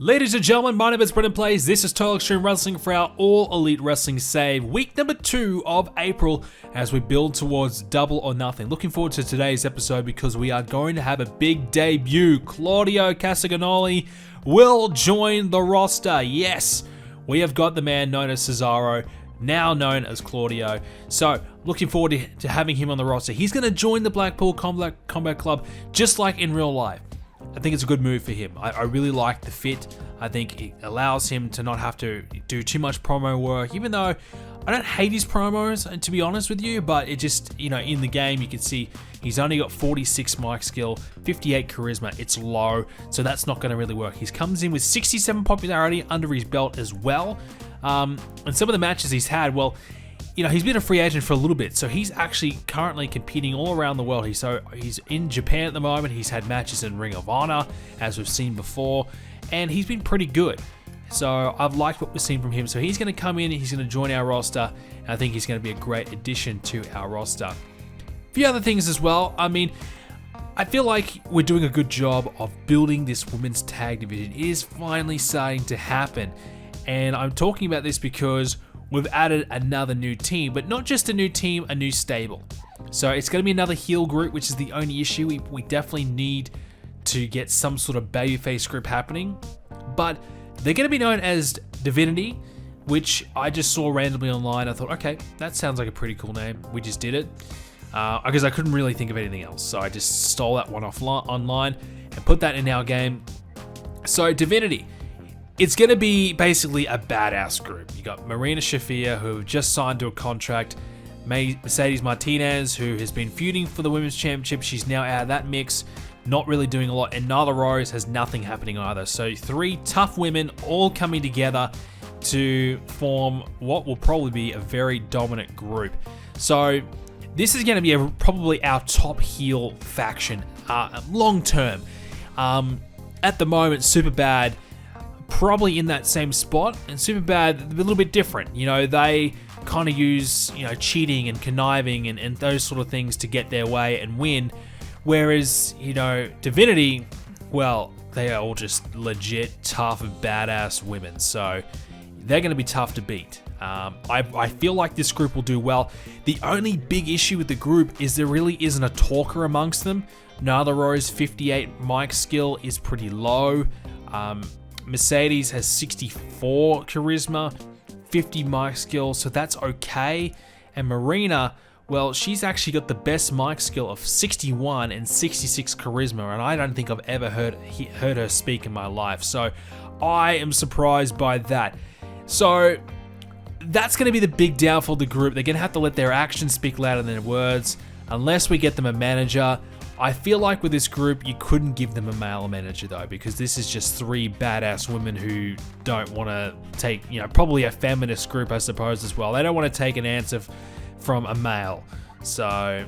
Ladies and gentlemen, my name is Brendan Plays. This is Total Extreme Wrestling for our All Elite Wrestling Save, week number 2 of April, as we build towards Double or Nothing. Looking forward to today's episode because we are going to have a big debut. Claudio Castagnoli will join the roster. Yes, we have got the man known as Cesaro, now known as Claudio. So, looking forward to having him on the roster. He's going to join the Blackpool Combat Club just like in real life. I think it's a good move for him. I really like the fit. I think it allows him to not have to do too much promo work, even though I don't hate his promos, to be honest with you, but it just, in the game you can see he's only got 46 mic skill, 58 charisma. It's low, so that's not going to really work. He comes in with 67 popularity under his belt as well. And some of the matches he's had, he's been a free agent for a little bit, so he's actually currently competing all around the world. He's in Japan at the moment. He's had matches in Ring of Honor, as we've seen before, and he's been pretty good. So I've liked what we've seen from him. So he's going to come in, he's going to join our roster, and I think he's going to be a great addition to our roster. A few other things as well. I feel like we're doing a good job of building this women's tag division. It is finally starting to happen, and I'm talking about this because we've added another new team, but not just a new team, a new stable. So it's going to be another heel group, which is the only issue. We definitely need to get some sort of babyface group happening. But they're going to be known as Divinity, which I just saw randomly online. I thought, okay, that sounds like a pretty cool name. We just did it. Because I couldn't really think of anything else. So I just stole that one online and put that in our game. So Divinity. It's going to be basically a badass group. You got Marina Shafir, who just signed to a contract. Mercedes Martinez, who has been feuding for the Women's Championship. She's now out of that mix, not really doing a lot. And Nyla Rose has nothing happening either. So 3 tough women all coming together to form what will probably be a very dominant group. So this is going to be probably our top heel faction long term. At the moment, Superbad probably in that same spot, and Superbad a little bit different. They kind of use cheating and conniving and those sort of things to get their way and win, whereas Divinity, they are all just legit tough and badass women, so they're going to be tough to beat. I feel like this group will do well. The only big issue with the group is there really isn't a talker amongst them. Nyla Rose 58 mic skill is pretty low. Mercedes has 64 charisma, 50 mic skill, so that's okay. And Marina, she's actually got the best mic skill of 61 and 66 charisma, and I don't think I've ever heard her speak in my life. So I am surprised by that. So that's going to be the big downfall of the group. They're going to have to let their actions speak louder than their words, unless we get them a manager. I feel like with this group, you couldn't give them a male manager though, because this is just 3 badass women who don't want to take, probably a feminist group, I suppose, as well. They don't want to take an answer from a male. So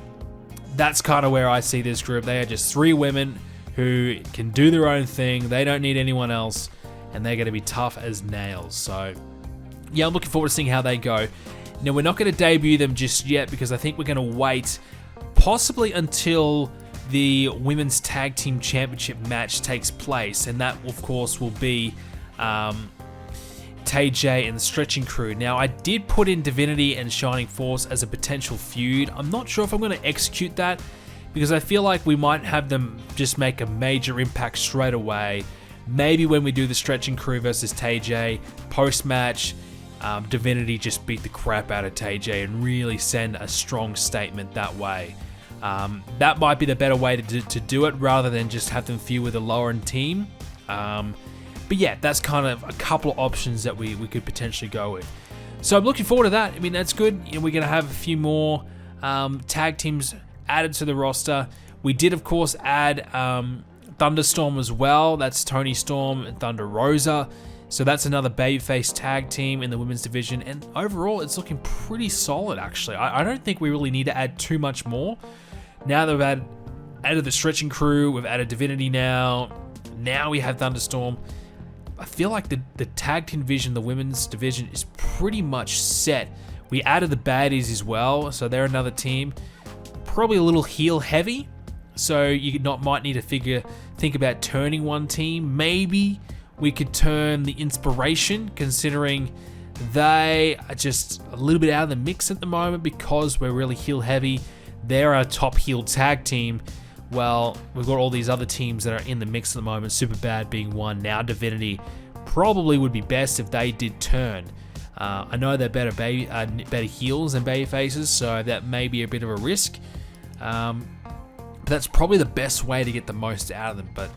that's kind of where I see this group. They are just 3 women who can do their own thing. They don't need anyone else, and they're going to be tough as nails. So yeah, I'm looking forward to seeing how they go. Now, we're not going to debut them just yet because I think we're going to wait possibly until the Women's Tag Team Championship match takes place, and that, of course, will be Tay J and the Stretching Crew. Now, I did put in Divinity and Shining Force as a potential feud. I'm not sure if I'm going to execute that because I feel like we might have them just make a major impact straight away. Maybe when we do the Stretching Crew versus Tay J post-match, Divinity just beat the crap out of Tay J and really send a strong statement that way. That might be the better way to do it rather than just have them feud with a lower-end team. But yeah, that's kind of a couple of options that we could potentially go with. So I'm looking forward to that. That's good. We're going to have a few more tag teams added to the roster. We did, of course, add Thunderstorm as well. That's Toni Storm and Thunder Rosa. So that's another babyface tag team in the women's division. And overall, it's looking pretty solid, actually. I don't think we really need to add too much more. Now that we've added the Stretching Crew, we've added Divinity now. Now we have Thunderstorm. I feel like the tag team division, the women's division, is pretty much set. We added the Baddies as well, so they're another team. Probably a little heel heavy, so you might need to think about turning one team. Maybe we could term the inspiration, considering they are just a little bit out of the mix at the moment because we're really heel heavy. They're our top heel tag team. Well, we've got all these other teams that are in the mix at the moment, Superbad being one. Now Divinity probably would be best if they did turn. I know they're better heels than baby faces, so that may be a bit of a risk. But that's probably the best way to get the most out of them. But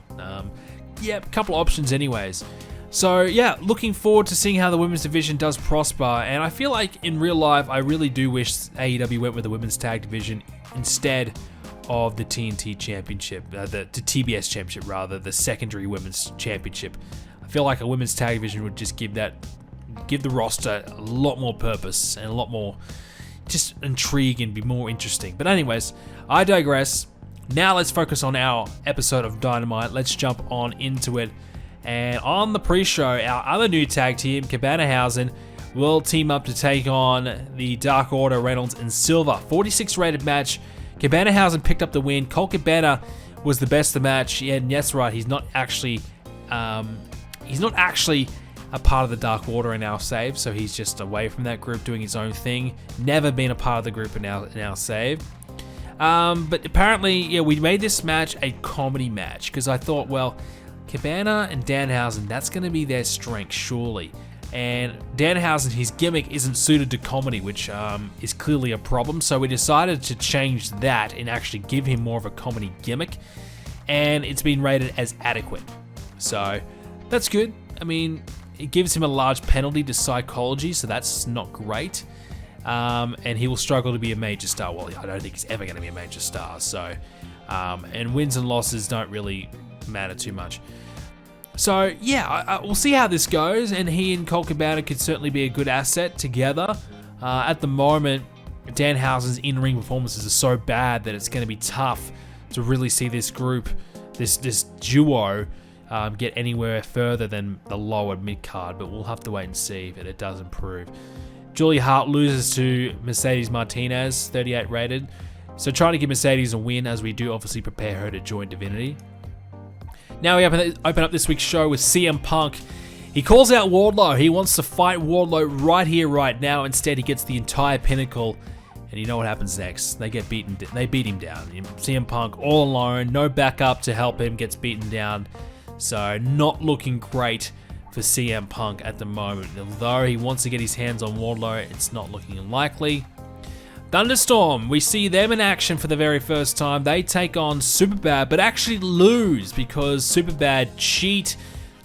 yeah, a couple of options anyways. So yeah, looking forward to seeing how the women's division does prosper. And I feel like in real life, I really do wish AEW went with the women's tag division instead of the TNT championship, the TBS championship rather, the secondary women's championship. I feel like a women's tag division would just give the roster a lot more purpose and a lot more just intrigue and be more interesting. But anyways, I digress. Now let's focus on our episode of Dynamite. Let's jump on into it. And on the pre-show, our other new tag team, Cabanahausen, will team up to take on the Dark Order, Reynolds and Silver. 46 rated match. Cabanahausen picked up the win. Colt Cabana was the best of the match. Yeah, and that's right. He's not actually a part of the Dark Order in our save, so he's just away from that group doing his own thing. Never been a part of the group in our save. But apparently, yeah, we made this match a comedy match because I thought, well, Cabana and Danhausen, that's going to be their strength, surely. And Danhausen, his gimmick isn't suited to comedy, which is clearly a problem. So we decided to change that and actually give him more of a comedy gimmick. And it's been rated as adequate. So that's good. I mean, it gives him a large penalty to psychology, so that's not great. And he will struggle to be a major star. Well, I don't think he's ever going to be a major star. So, and wins and losses don't really matter too much. So yeah, we'll see how this goes, and he and Colt Cabana could certainly be a good asset together. At the moment, Danhausen's in-ring performances are so bad that it's going to be tough to really see this group, this duo, get anywhere further than the lower mid-card, but we'll have to wait and see if it does improve. Julia Hart loses to Mercedes Martinez, 38 rated. So trying to give Mercedes a win as we do obviously prepare her to join Divinity. Now we open up this week's show with CM Punk. He calls out Wardlow. He wants to fight Wardlow right here, right now. Instead, he gets the entire Pinnacle. And you know what happens next. They beat him down. CM Punk all alone, no backup to help him, gets beaten down. So not looking great for CM Punk at the moment. Although he wants to get his hands on Wardlow, it's not looking likely. Thunderstorm, we see them in action for the very first time. They take on Superbad, but actually lose because Superbad cheat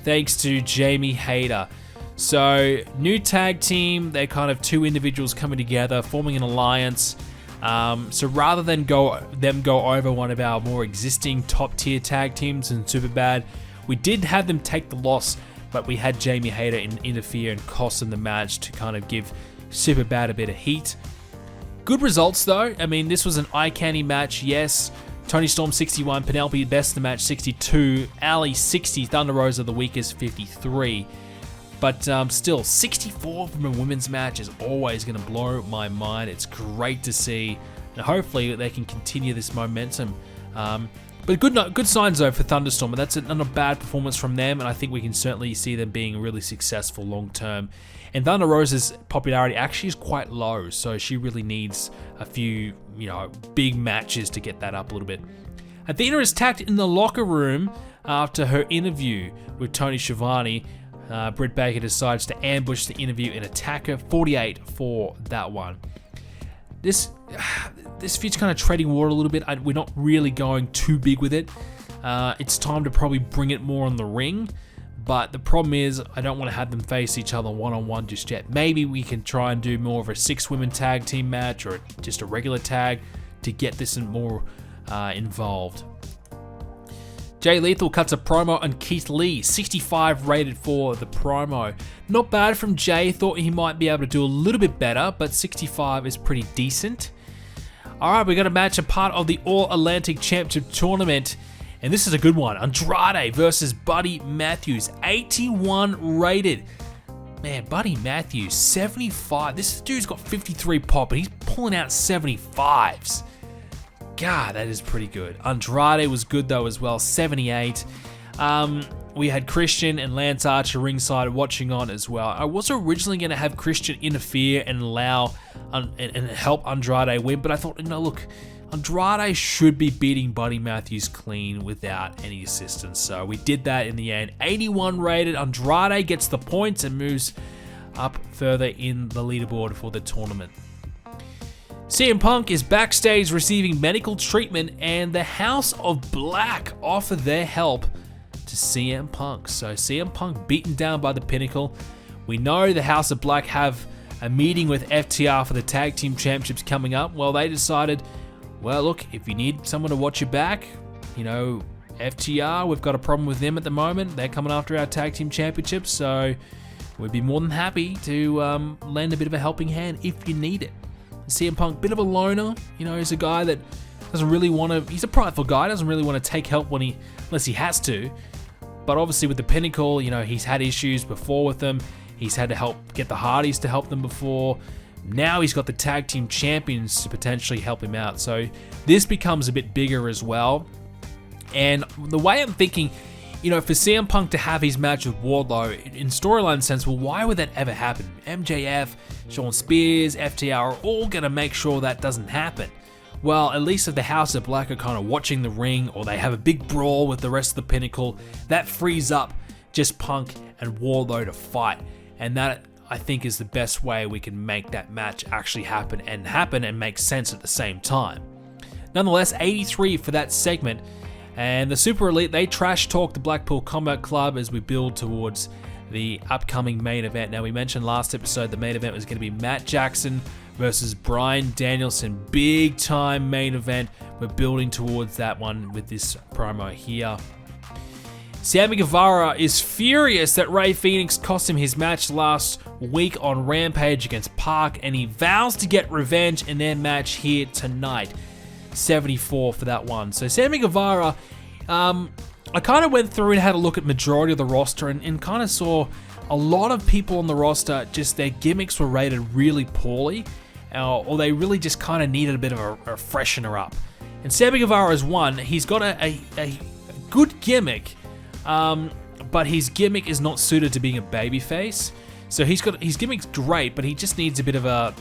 thanks to Jamie Hayter. So, new tag team, they're kind of two individuals coming together, forming an alliance. So rather than go over one of our more existing top tier tag teams in Superbad, we did have them take the loss, but we had Jamie Hayter interfere and cost them the match to kind of give Superbad a bit of heat. Good results though. I mean, this was an eye-candy match, yes. Toni Storm 61, Penelope best of the match 62, Ali 60, Thunder Rosa the weakest 53. But still, 64 from a women's match is always going to blow my mind. It's great to see, and hopefully they can continue this momentum. But good signs though for Thunderstorm, and that's not a bad performance from them, and I think we can certainly see them being really successful long term. And Thunder Rosa's popularity actually is quite low, so she really needs a few, big matches to get that up a little bit. Athena is tacked in the locker room after her interview with Tony Schiavone. Britt Baker decides to ambush the interview and attack her. 48 for that one. This feud's kind of treading water a little bit. We're not really going too big with it. It's time to probably bring it more on the ring. But the problem is, I don't want to have them face each other one-on-one just yet. Maybe we can try and do more of a 6-women tag team match or just a regular tag to get this more involved. Jay Lethal cuts a promo on Keith Lee, 65 rated for the promo. Not bad from Jay, thought he might be able to do a little bit better, but 65 is pretty decent. Alright, we got a match, a part of the All-Atlantic Championship Tournament, and this is a good one. Andrade versus Buddy Matthews, 81 rated. Man, Buddy Matthews, 75. This dude's got 53 pop, and he's pulling out 75s. God, that is pretty good. Andrade was good though as well, 78. we had Christian and Lance Archer ringside watching on as well. I was originally going to have Christian interfere and allow and help Andrade win, but I thought, look, Andrade should be beating Buddy Matthews clean without any assistance. So we did that in the end. 81 rated. Andrade gets the points and moves up further in the leaderboard for the tournament. CM Punk is backstage receiving medical treatment, and the House of Black offer their help to CM Punk. So CM Punk beaten down by the Pinnacle. We know the House of Black have a meeting with FTR for the Tag Team Championships coming up. Well, they decided, well, look, if you need someone to watch your back, FTR, we've got a problem with them at the moment. They're coming after our Tag Team Championships, so we'd be more than happy to lend a bit of a helping hand if you need it. CM Punk, bit of a loner, he's a guy that doesn't really want to, he's a prideful guy, doesn't really want to take help unless he has to. But obviously with the Pinnacle, he's had issues before with them. He's had to help get the Hardys to help them before. Now he's got the Tag Team Champions to potentially help him out. So this becomes a bit bigger as well. And the way I'm thinking, for CM Punk to have his match with Wardlow, in storyline sense, well, why would that ever happen? MJF, Shawn Spears, FTR are all going to make sure that doesn't happen. Well, at least if the House of Black are kind of watching the ring, or they have a big brawl with the rest of the Pinnacle, that frees up just Punk and Wardlow to fight. And that, I think, is the best way we can make that match actually happen and make sense at the same time. Nonetheless, 83 for that segment. And the Super Elite, they trash talk the Blackpool Combat Club as we build towards the upcoming main event. Now, we mentioned last episode the main event was going to be Matt Jackson versus Bryan Danielson. Big time main event. We're building towards that one with this promo here. Sammy Guevara is furious that Rey Fenix cost him his match last week on Rampage against Park, and he vows to get revenge in their match here tonight. 74 for that one. So Sammy Guevara, I kind of went through and had a look at majority of the roster and kind of saw a lot of people on the roster, just their gimmicks were rated really poorly, or they really just kind of needed a bit of a freshener up. And Sammy Guevara is one. He's got a good gimmick, but his gimmick is not suited to being a babyface. So his gimmick's great, but he just needs a bit of a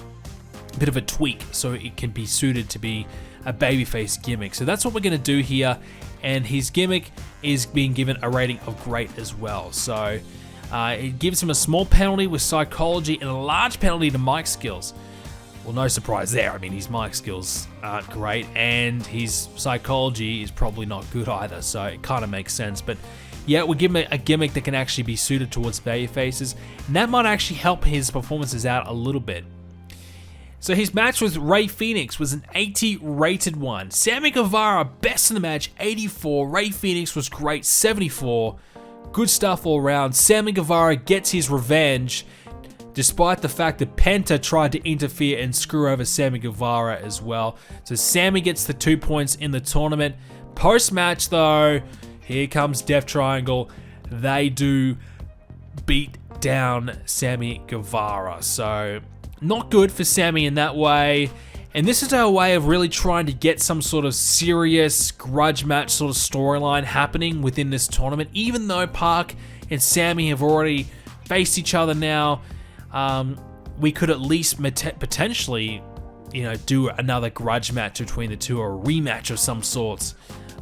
tweak so it can be suited to be a babyface gimmick. So that's what we're going to do here, and his gimmick is being given a rating of great as well. So it gives him a small penalty with psychology and a large penalty to mic skills. Well, no surprise there. I mean, his mic skills aren't great, and his psychology is probably not good either, so it kind of makes sense. But yeah, we'll give him a gimmick that can actually be suited towards babyfaces, and that might actually help his performances out a little bit. So his match with Rey Fenix was an 80 rated one. Sammy Guevara, best in the match, 84. Rey Fenix was great, 74. Good stuff all around. Sammy Guevara gets his revenge, despite the fact that Penta tried to interfere and screw over Sammy Guevara as well. So Sammy gets the 2 points in the tournament. Post-match though, here comes Death Triangle. They do beat down Sammy Guevara. So not good for Sammy in that way. And this is our way of really trying to get some sort of serious grudge match sort of storyline happening within this tournament. Even though Park and Sammy have already faced each other now, we could at least potentially, do another grudge match between the two, or a rematch of some sorts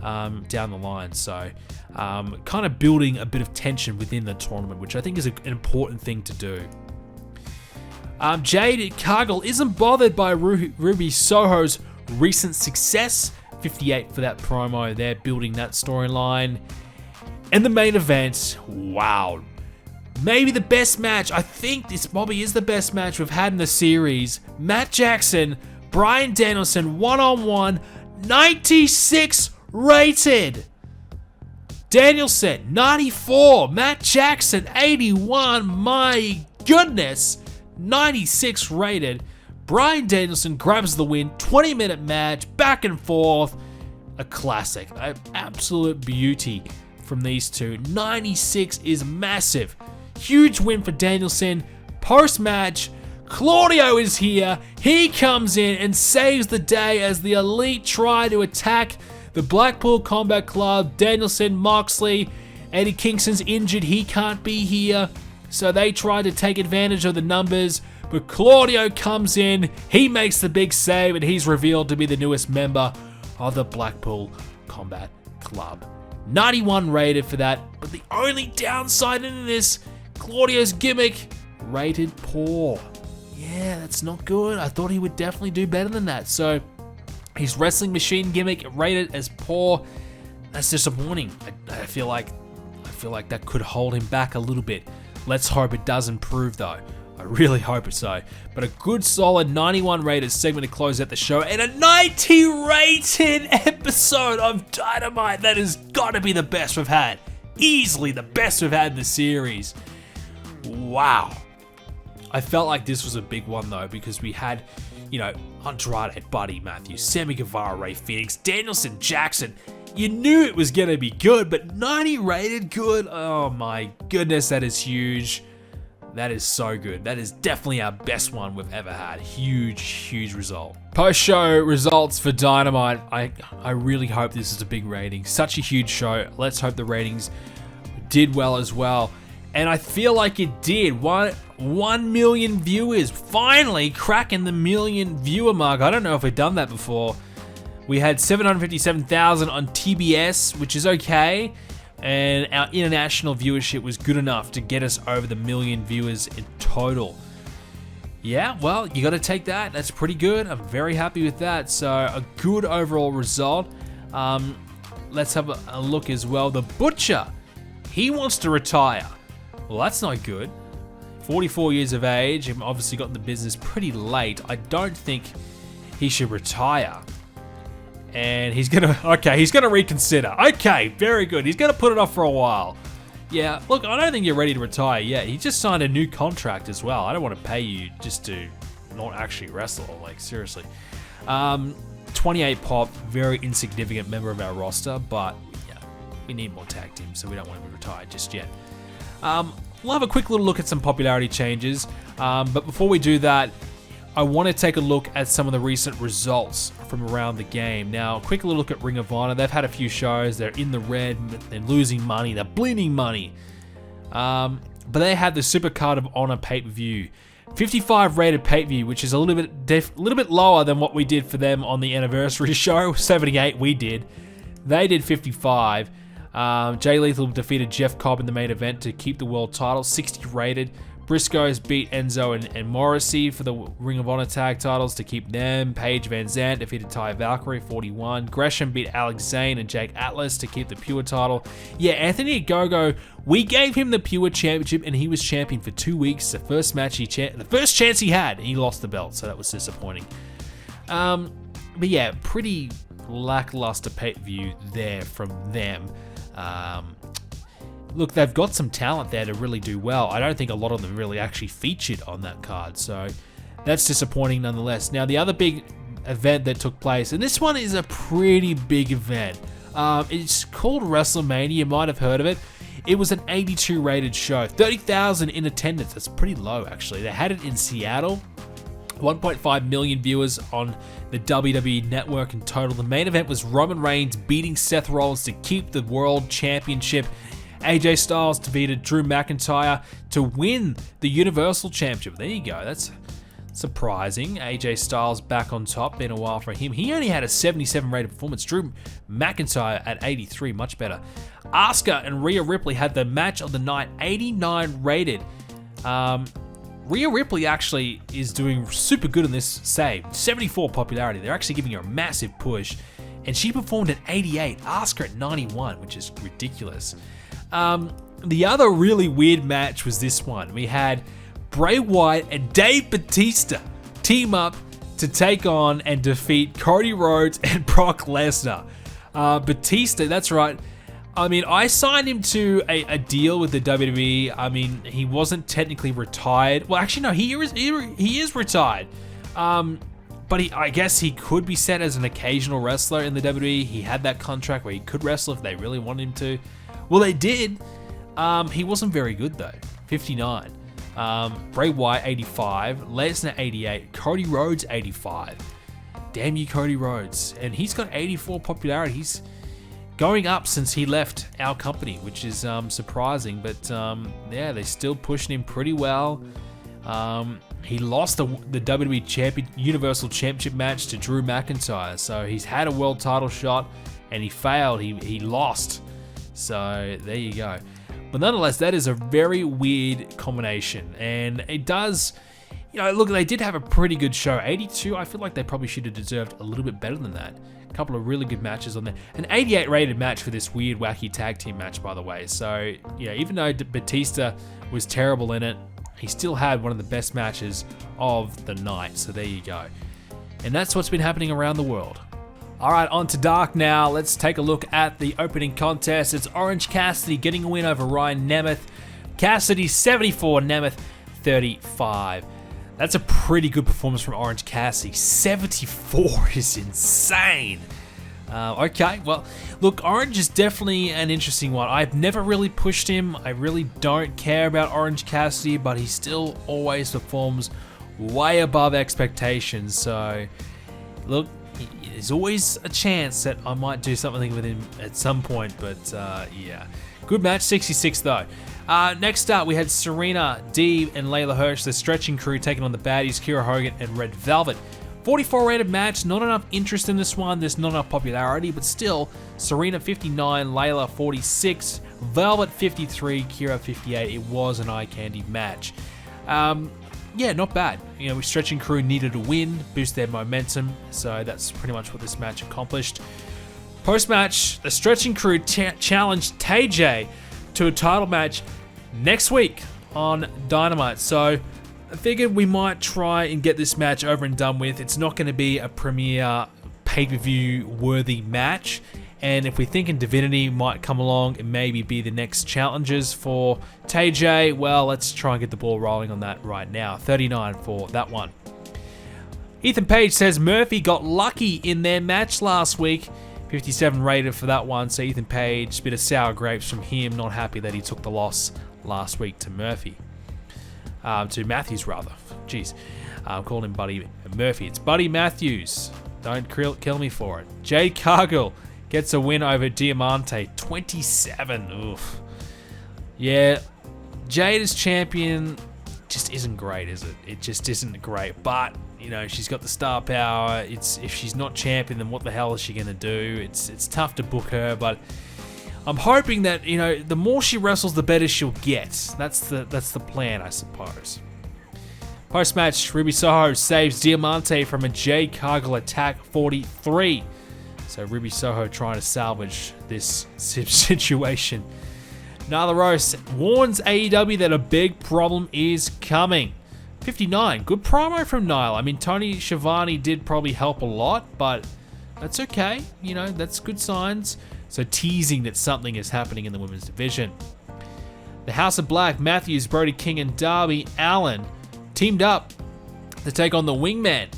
down the line. So kind of building a bit of tension within the tournament, which I think is an important thing to do. Jade Cargill isn't bothered by Ruby Soho's recent success. 58 for that promo there, building that storyline. And the main event, wow. Maybe the best match. I think this probably is the best match we've had in the series. Matt Jackson, Bryan Danielson, one-on-one, 96 rated. Danielson, 94. Matt Jackson, 81. My goodness. 96 rated. Bryan Danielson grabs the win. 20-minute match, back and forth. A classic. An absolute beauty from these two. 96 is massive. Huge win for Danielson. Post-match, Claudio is here. He comes in and saves the day as the Elite try to attack the Blackpool Combat Club, Danielson, Moxley, Eddie Kingston's injured, he can't be here. So they try to take advantage of the numbers, but Claudio comes in, he makes the big save, and he's revealed to be the newest member of the Blackpool Combat Club. 91 rated for that, but the only downside in this, Claudio's gimmick, rated poor. Yeah, that's not good. I thought he would definitely do better than that. So his wrestling machine gimmick rated as poor. That's disappointing. I feel like that could hold him back a little bit. Let's hope it does improve though. I really hope it so. But a good solid 91 rated segment to close out the show, and a 90 rated episode of Dynamite. That has got to be the best we've had. Easily the best we've had in the series. Wow. I felt like this was a big one though, because we had, Andrade, Buddy Matthews, Sammy Guevara, Ray Phoenix, Danielson, Jackson. You knew it was going to be good, but 90 rated good? Oh my goodness, that is huge. That is so good. That is definitely our best one we've ever had. Huge, huge result. Post-show results for Dynamite. I really hope this is a big rating. Such a huge show. Let's hope the ratings did well as well. And I feel like it did. 1 million viewers. Finally cracking the million viewer mark. I don't know if we've done that before. We had 757,000 on TBS, which is okay. And our international viewership was good enough to get us over the million viewers in total. Yeah, well, you got to take that. That's pretty good. I'm very happy with that. So a good overall result. Let's have a look as well. The Butcher, he wants to retire. Well, that's not good. 44 years of age, and obviously got in the business pretty late. I don't think he should retire. And he's gonna reconsider. Okay, very good. He's gonna put it off for a while. Yeah, look, I don't think you're ready to retire yet. He just signed a new contract as well. I don't want to pay you just to not actually wrestle, like seriously. 28 pop, very insignificant member of our roster, but yeah, we need more tag teams, so we don't want him to retire just yet. We'll have a quick little look at some popularity changes, but before we do that, I want to take a look at some of the recent results from around the game. Now, quick little look at Ring of Honor. They've had a few shows. They're in the red. They're losing money. They're bleeding money. But they had the Super Card of Honor pay-per-view. 55 rated pay-per-view, which is a little bit lower than what we did for them on the anniversary show. 78 we did. They did 55. Jay Lethal defeated Jeff Cobb in the main event to keep the world title. 60 rated. Briscoes beat Enzo and Morrissey for the Ring of Honor tag titles to keep them. Paige Van Zandt defeated Ty Valkyrie, 41. Gresham beat Alex Zane and Jake Atlas to keep the Pure title. Yeah, Anthony Ogogo, we gave him the Pure Championship and he was champion for 2 weeks. The first chance he had, he lost the belt, so that was disappointing. But yeah, pretty lackluster pay-per-view there from them. Look, they've got some talent there to really do well. I don't think a lot of them really actually featured on that card, so that's disappointing nonetheless. Now, the other big event that took place, and this one is a pretty big event. It's called WrestleMania. You might have heard of it. It was an 82 rated show. 30,000 in attendance. That's pretty low, actually. They had it in Seattle. 1.5 million viewers on the WWE Network in total. The main event was Roman Reigns beating Seth Rollins to keep the World Championship. AJ Styles defeated Drew McIntyre to win the Universal Championship. There you go. That's surprising. AJ Styles back on top. Been a while for him. He only had a 77 rated performance. Drew McIntyre at 83. Much better. Asuka and Rhea Ripley had the match of the night. 89 rated. Rhea Ripley actually is doing super good in this save. 74 popularity. They're actually giving her a massive push. And she performed at 88. Asuka at 91, which is ridiculous. The other really weird match was this one. We had Bray Wyatt and Dave Bautista team up to take on and defeat Cody Rhodes and Brock Lesnar. Batista, that's right. I mean, I signed him to a deal with the WWE. I mean, he wasn't technically retired. Well, actually, no, he is retired. But I guess he could be set as an occasional wrestler in the WWE. He had that contract where he could wrestle if they really wanted him to. Well, they did. He wasn't very good, though. 59. Bray Wyatt, 85. Lesnar, 88. Cody Rhodes, 85. Damn you, Cody Rhodes. And he's got 84 popularity. going up since he left our company, which is surprising. But yeah, they're still pushing him pretty well. He lost the WWE Universal Championship match to Drew McIntyre. So he's had a world title shot and he failed. He lost. So there you go. But nonetheless, that is a very weird combination. And it does, look, they did have a pretty good show. 82, I feel like they probably should have deserved a little bit better than that. A couple of really good matches on there. An 88 rated match for this weird, wacky tag team match, by the way. So, even though Batista was terrible in it, he still had one of the best matches of the night. So there you go. And that's what's been happening around the world. All right, on to Dark now. Let's take a look at the opening contest. It's Orange Cassidy getting a win over Ryan Nemeth. Cassidy 74, Nemeth 35. That's a pretty good performance from Orange Cassidy. 74 is insane. Okay, well, look, Orange is definitely an interesting one. I've never really pushed him. I really don't care about Orange Cassidy, but he still always performs way above expectations. So, look, there's always a chance that I might do something with him at some point, but yeah. Good match, 66 though. Next up, we had Serena Deeb and Layla Hirsch, the Stretching Crew, taking on the Baddies, Kira Hogan and Red Velvet. 44 rated match, not enough interest in this one, there's not enough popularity, but still, Serena 59, Layla 46, Velvet 53, Kira 58. It was an eye candy match. Yeah, not bad. Stretching Crew needed a win, boost their momentum, so that's pretty much what this match accomplished. Post-match, the Stretching Crew challenged TJ to a title match next week on Dynamite. So I figured we might try and get this match over and done with. It's not going to be a premier pay-per-view worthy match. And if we're thinking Divinity might come along and maybe be the next challengers for TJ, well, let's try and get the ball rolling on that right now. 39 for that one. Ethan Page says Murphy got lucky in their match last week. 57 rated for that one. So Ethan Page, bit of sour grapes from him. Not happy that he took the loss last week to Murphy. To Matthews, rather. Jeez. I'm calling him Buddy Murphy. It's Buddy Matthews. Don't kill me for it. Jade Cargill gets a win over Diamante. 27. Oof. Yeah. Jade as champion just isn't great, is it? It just isn't great. But, she's got the star power. If she's not champion, then what the hell is she going to do? It's tough to book her, but I'm hoping that, the more she wrestles, the better she'll get. That's the plan, I suppose. Post-match, Ruby Soho saves Diamante from a Jade Cargill attack, 43. So Ruby Soho trying to salvage this situation. Nyla Rose warns AEW that a big problem is coming. 59, good promo from Nyla. I mean, Tony Schiavone did probably help a lot, but that's okay. That's good signs. So teasing that something is happening in the women's division. The House of Black, Matthews, Brody King, and Darby Allin teamed up to take on the Wingman.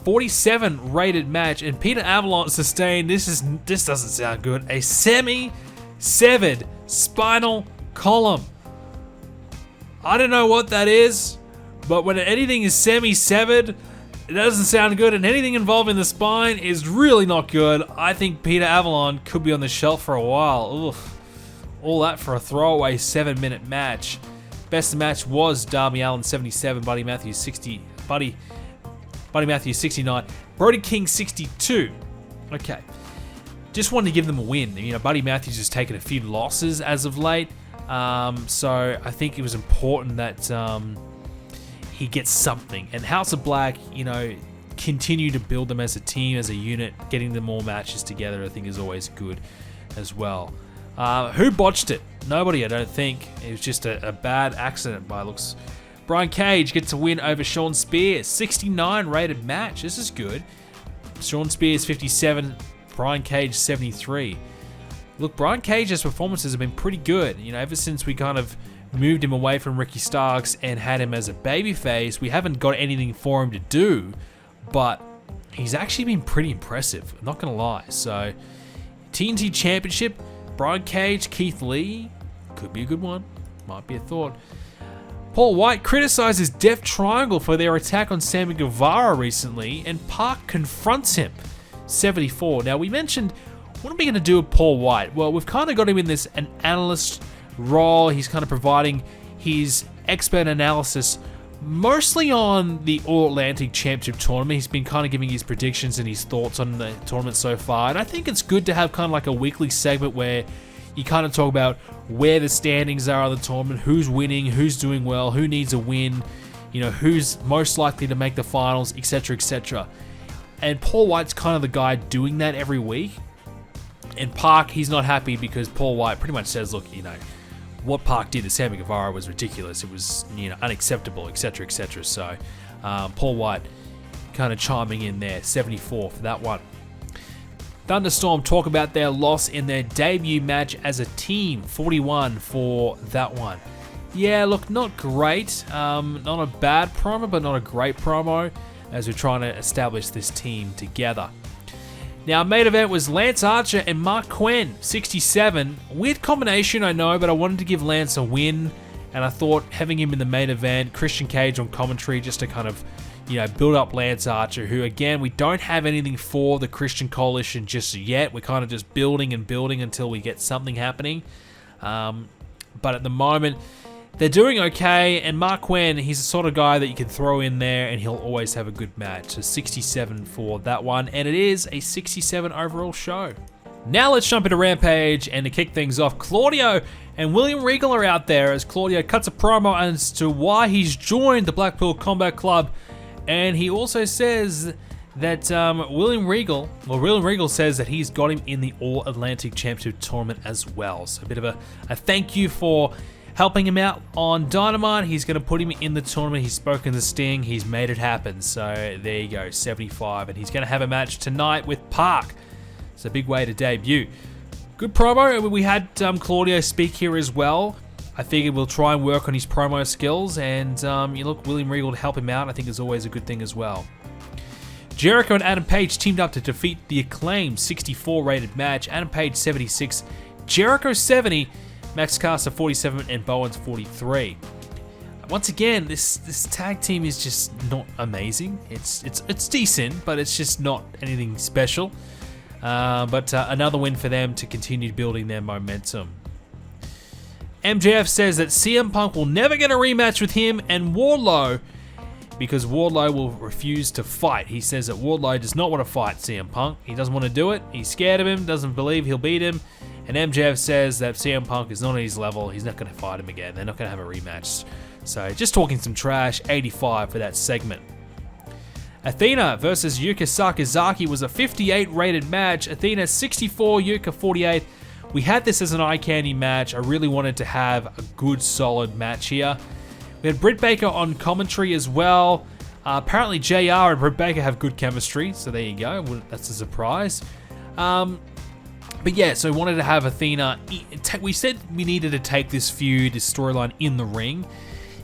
47 rated match, and Peter Avalon sustained, this doesn't sound good, a semi-severed spinal column. I don't know what that is, but when anything is semi-severed, it doesn't sound good, and anything involving the spine is really not good. I think Peter Avalon could be on the shelf for a while. Oof. All that for a throwaway 7-minute match. Best of the match was Darby Allin 77, Buddy Matthews 60, Buddy Matthews 69, Brody King 62. Okay. Just wanted to give them a win. Buddy Matthews has taken a few losses as of late. So I think it was important that he gets something. And House of Black, continue to build them as a team, as a unit, getting them all matches together, I think is always good as well. Who botched it? Nobody, I don't think. It was just a bad accident by looks. Brian Cage gets a win over Sean Spears. 69 rated match. This is good. Sean Spears 57, Brian Cage 73. Look, Brian Cage's performances have been pretty good. Ever since we kind of moved him away from Ricky Starks and had him as a babyface, we haven't got anything for him to do, but he's actually been pretty impressive. I'm not going to lie. So, TNT Championship, Brian Cage, Keith Lee, could be a good one. Might be a thought. Paul White criticizes Death Triangle for their attack on Sammy Guevara recently, and Park confronts him. 74. Now, we mentioned what are we going to do with Paul White? Well, we've kind of got him in an analyst role. He's kind of providing his expert analysis mostly on the All-Atlantic Championship Tournament. He's been kind of giving his predictions and his thoughts on the tournament so far. And I think it's good to have kind of like a weekly segment where you kind of talk about where the standings are of the tournament, who's winning, who's doing well, who needs a win, who's most likely to make the finals, etc., etc. And Paul White's kind of the guy doing that every week. And Park, he's not happy because Paul White pretty much says, look, what Park did to Sammy Guevara was ridiculous. It was, unacceptable, etc., etc. So, Paul White kind of chiming in there, 74 for that one. Thunderstorm talk about their loss in their debut match as a team, 41 for that one. Yeah, look, not great. Not a bad promo, but not a great promo as we're trying to establish this team together. Now, main event was Lance Archer and Mark Quinn, 67. Weird combination, I know, but I wanted to give Lance a win, and I thought having him in the main event, Christian Cage on commentary, just to kind of, build up Lance Archer, who, again, we don't have anything for the Christian Coalition just yet. We're kind of just building and building until we get something happening. But at the moment, they're doing okay, and Mark Quinn, he's the sort of guy that you can throw in there and he'll always have a good match. So 67 for that one, and it is a 67 overall show. Now let's jump into Rampage, and to kick things off, Claudio and William Regal are out there as Claudio cuts a promo as to why he's joined the Blackpool Combat Club, and he also says that William Regal says that he's got him in the All-Atlantic Championship Tournament as well. So a bit of a thank you for helping him out on Dynamite. He's going to put him in the tournament. He's spoken to Sting. He's made it happen. So there you go, 75. And he's going to have a match tonight with Park. It's a big way to debut. Good promo. We had Claudio speak here as well. I figured we'll try and work on his promo skills. And William Regal to help him out, I think is always a good thing as well. Jericho and Adam Page teamed up to defeat the Acclaimed 64 rated match. Adam Page 76, Jericho 70, Max Caster 47, and Bowens 43. Once again, this tag team is just not amazing. It's decent, but it's just not anything special. But another win for them to continue building their momentum. MJF says that CM Punk will never get a rematch with him and Wardlow because Wardlow will refuse to fight. He says that Wardlow does not want to fight CM Punk. He doesn't want to do it. He's scared of him, doesn't believe he'll beat him. And MJF says that CM Punk is not at his level. He's not going to fight him again. They're not going to have a rematch. So just talking some trash, 85 for that segment. Athena versus Yuka Sakazaki was a 58 rated match. Athena 64, Yuka 48. We had this as an eye candy match. I really wanted to have a good solid match here. We had Britt Baker on commentary as well. Apparently JR and Britt Baker have good chemistry. So there you go. That's a surprise. But yeah, so we wanted to have Athena. We said we needed to take this feud, this storyline in the ring.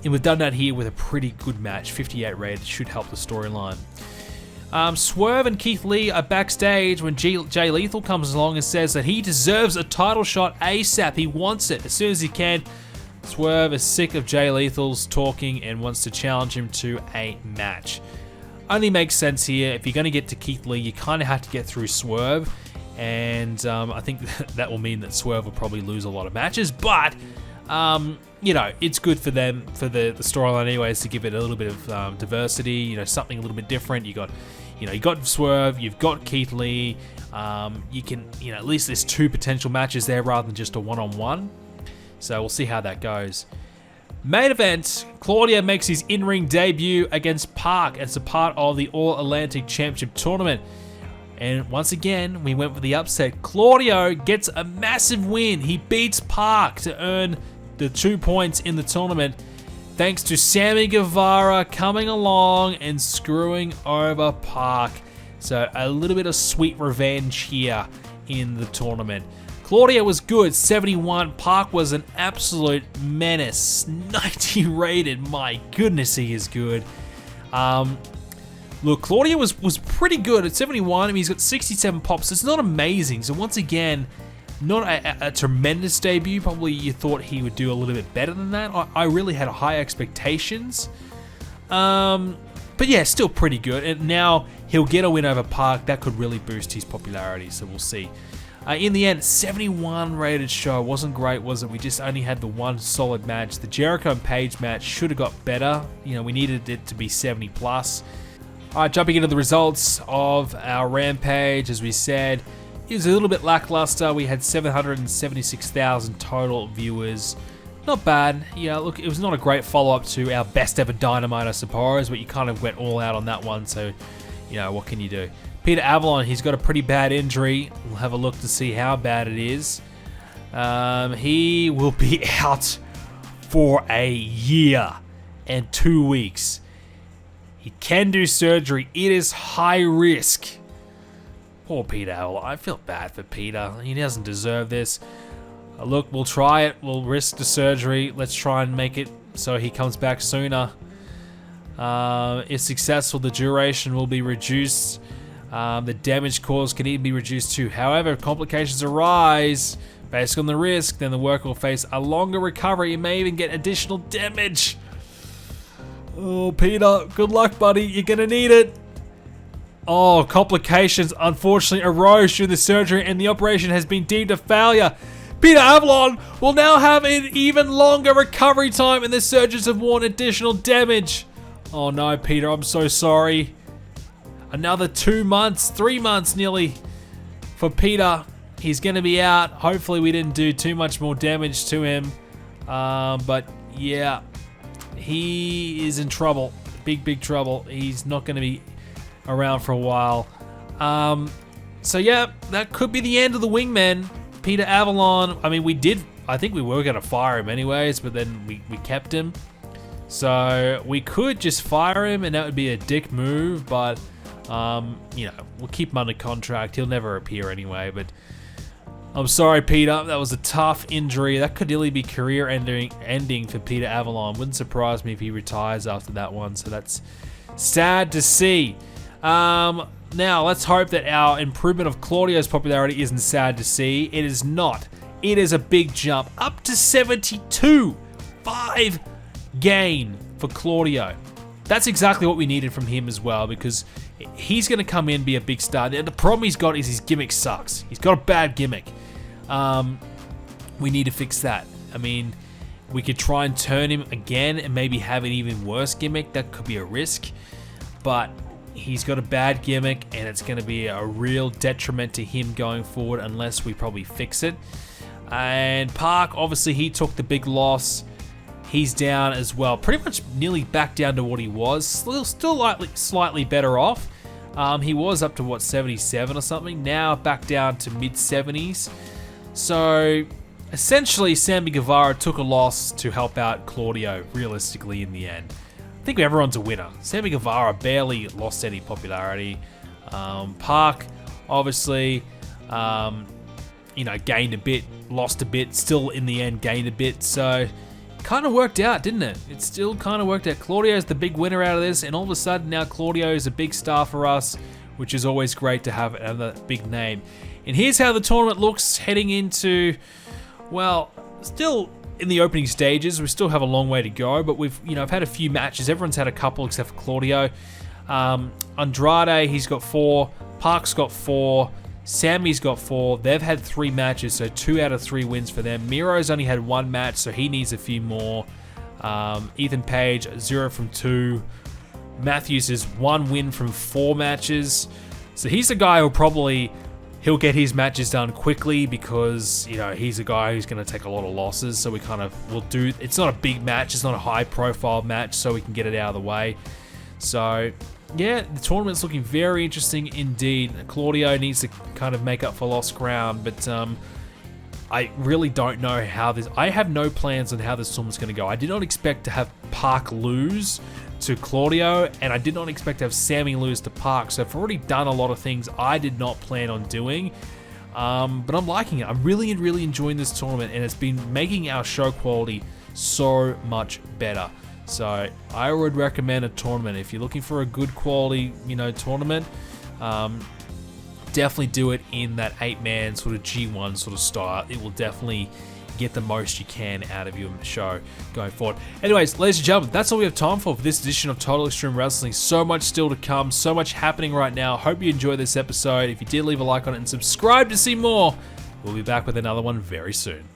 And we've done that here with a pretty good match. 58 rated should help the storyline. Swerve and Keith Lee are backstage when Jay Lethal comes along and says that he deserves a title shot ASAP. He wants it as soon as he can. Swerve is sick of Jay Lethal's talking and wants to challenge him to a match. Only makes sense here. If you're going to get to Keith Lee, you kind of have to get through Swerve. And I think that will mean that Swerve will probably lose a lot of matches. But, it's good for them, for the storyline anyways, to give it a little bit of diversity, something a little bit different. You got Swerve, you've got Keith Lee. You can, at least there's two potential matches there rather than just a one-on-one. So we'll see how that goes. Main event, Claudio makes his in-ring debut against Park as a part of the All-Atlantic Championship Tournament. And once again, we went for the upset. Claudio gets a massive win. He beats Park to earn the 2 points in the tournament, thanks to Sammy Guevara coming along and screwing over Park. So a little bit of sweet revenge here in the tournament. Claudio was good, 71. Park was an absolute menace, 90 rated. My goodness, he is good. Look, Claudio was pretty good at 71. I mean, he's got 67 pops. It's not amazing. So once again, not a tremendous debut. Probably you thought he would do a little bit better than that. I really had high expectations. But yeah, still pretty good. And now he'll get a win over Park. That could really boost his popularity. So we'll see. In the end, 71 rated show. Wasn't great, was it? We just only had the one solid match. The Jericho and Page match should have got better. You know, we needed it to be 70 plus. All right, jumping into the results of our Rampage, as we said, it was a little bit lackluster. We had 776,000 total viewers. Not bad. Yeah, look, it was not a great follow-up to our best ever Dynamite, I suppose, but you kind of went all out on that one, so, you know, what can you do? Peter Avalon, he's got a pretty bad injury. We'll have a look to see how bad it is. He will be out for a year and 2 weeks. He can do surgery. It is high risk. Poor Peter Avalon. I feel bad for Peter. He doesn't deserve this. Look, we'll try it. We'll risk the surgery. Let's try and make it so he comes back sooner. If successful, the duration will be reduced. The damage caused can even be reduced too. However, if complications arise based on the risk, then the worker will face a longer recovery and may even get additional damage. Oh, Peter, good luck, buddy. You're going to need it. Oh, complications unfortunately arose during the surgery and the operation has been deemed a failure. Peter Avalon will now have an even longer recovery time and the surgeons have warned additional damage. Oh no, Peter, I'm so sorry. Another 2 months, 3 months nearly for Peter. He's going to be out. Hopefully we didn't do too much more damage to him. But yeah, he is in trouble. Big trouble. He's not going to be around for a while. So yeah, that could be the end of the Wingman. Peter Avalon, I mean, I think we were going to fire him anyways, but then we kept him. So we could just fire him and that would be a dick move, but you know, we'll keep him under contract. He'll never appear anyway, but I'm sorry, Peter. That was a tough injury. That could really be career ending for Peter Avalon. Wouldn't surprise me if he retires after that one, so that's sad to see. Now, let's hope that our improvement of Claudio's popularity isn't sad to see. It is not. It is a big jump. Up to 72. 5 gain for Claudio. That's exactly what we needed from him as well, because he's going to come in, be a big star. The problem he's got is his gimmick sucks. He's got a bad gimmick. We need to fix that. I mean, we could try and turn him again and maybe have an even worse gimmick. That could be a risk. But he's got a bad gimmick and it's going to be a real detriment to him going forward unless we probably fix it. And Park, obviously, he took the big loss. He's down as well. Pretty much nearly back down to what he was. Still slightly better off. He was up to, what, 77 or something. Now back down to mid-70s. So, essentially, Sammy Guevara took a loss to help out Claudio, realistically, in the end. I think everyone's a winner. Sammy Guevara barely lost any popularity. Park, obviously, you know, gained a bit, lost a bit, still in the end gained a bit. So, kind of worked out, didn't it? It still kind of worked out. Claudio's the big winner out of this, and all of a sudden now Claudio is a big star for us, which is always great to have another big name. And here's how the tournament looks heading into, well, still in the opening stages. We still have a long way to go, but I've had a few matches. Everyone's had a couple except for Claudio. Andrade, he's got 4. Park's got 4. Sammy's got 4. They've had 3 matches, so 2 out of 3 wins for them. Miro's only had 1 match, so he needs a few more. Ethan Page, 0 from 2. Matthews is 1 win from 4 matches. So he's a guy he'll get his matches done quickly because, you know, he's a guy who's going to take a lot of losses. So we kind of will do, it's not a big match, it's not a high profile match, so we can get it out of the way. So yeah, the tournament's looking very interesting indeed. Claudio needs to kind of make up for lost ground, but I really don't know how this, I have no plans on how this tournament's going to go. I did not expect to have Park lose to Claudio, and I did not expect to have Sammy lose to Park, so I've already done a lot of things I did not plan on doing, but I'm liking it. I'm really enjoying this tournament, and it's been making our show quality so much better. So I would recommend a tournament. If you're looking for a good quality, tournament, definitely do it in that 8-man sort of G1 sort of style. It will definitely get the most you can out of your show going forward. Anyways, ladies and gentlemen, that's all we have time for this edition of Total Extreme Wrestling. So much still to come, so much happening right now. Hope you enjoyed this episode. If you did, leave a like on it and subscribe to see more. We'll be back with another one very soon.